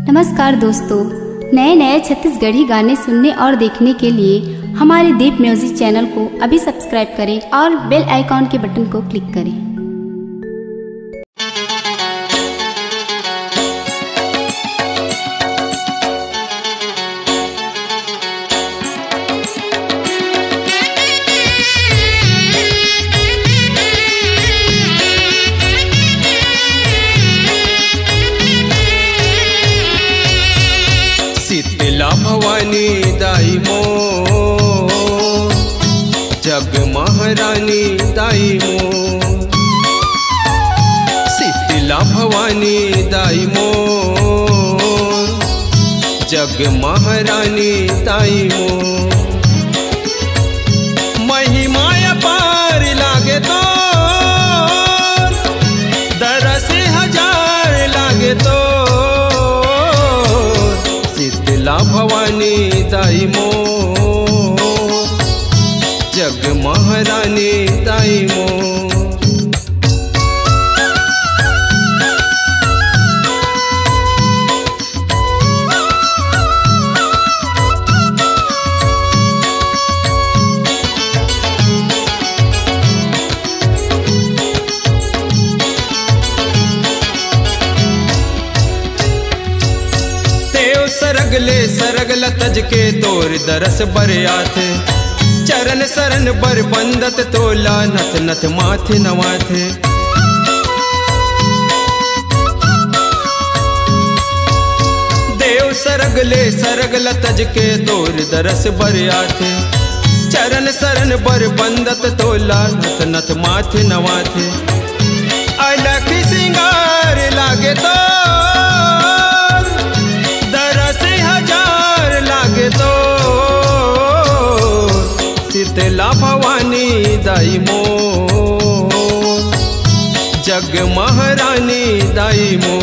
नमस्कार दोस्तों, नए नए छत्तीसगढ़ी गाने सुनने और देखने के लिए हमारे दीप म्यूजिक चैनल को अभी सब्सक्राइब करें और बेल आइकॉन के बटन को क्लिक करें। शीतला भवानी दाई मो जग महारानी दाई मो। शीतला भवानी दाई मो जग महारानी दाई मो। महिमा पार लागे तो दरस हजार लागे तो शीतला भवानी दाई मो जग महारानी दाई मो। सरगले सरगल तज के तोर दरस बरिया थे चरण शरण बर बंदत तोला नथ नथ माथे नवाथे। देव सरगले सरगल तज के तोर दरस बरिया थे चरण शरण बर बंदत तोला नथ नथ माथे नवाथे। अलख सिंगार लागे तो तो शीतला भवानी दाई मो जग महारानी दाई मो।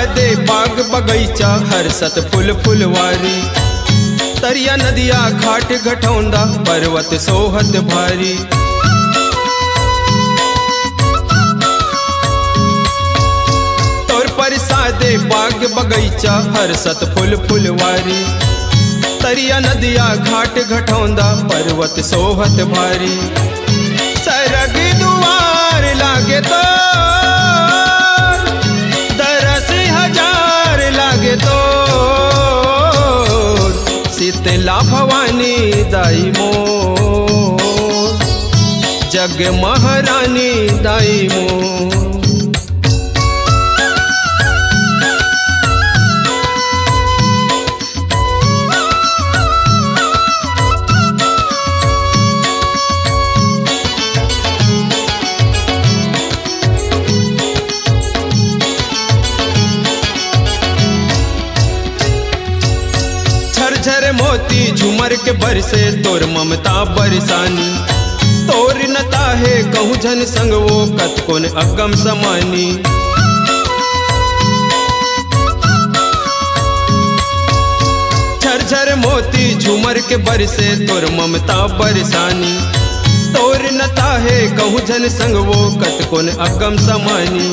दे बाग बगीचा हरसत फूल फुलवारी तरिया नदिया घाट घटौंदा पर्वत सोहत भारी। तोर परसादे बाग बगीचा हरसत फूल फुलवारी तरिया नदिया घाट घटौंदा पर्वत सोहत भारी। सरग दुआर लागे तो लागे तो शीतला भवानी दाई मो जग महारानी दाई मो। झर मोती झुमर के बरसे तोर ममता बरसानी तोर नता है कहूँ झन संग वो कत कोन अगम समानी। झर मोती झुमर के बरसे तोर ममता बरसानी तोर नता है कहूँ झन संग वो कत कोन अगम समानी।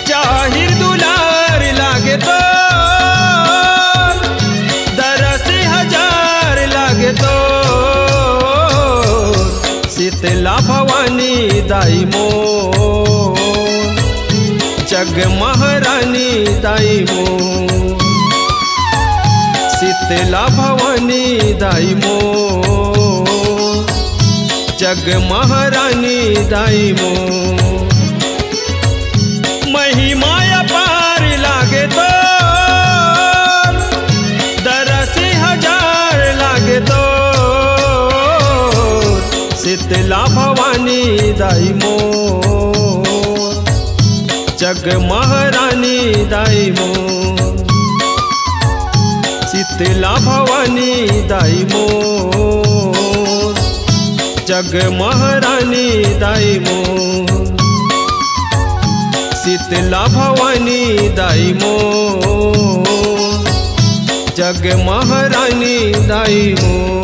जाहिर दुलार लागे तो तो शीतला भवानी दाई मो जग महारानी दाई मो। शीतला भवानी दाई मो जग महारानी दाई मो। महिमा पार लागे तो दरस हजार लागे तो शीतला भवानी दाई मो जग महारानी दाई मो। शीतला भवानी दाई मो जग महारानी दाई मोर, शीतला भवानी दाई मोर, जग महारानी दाई मोर।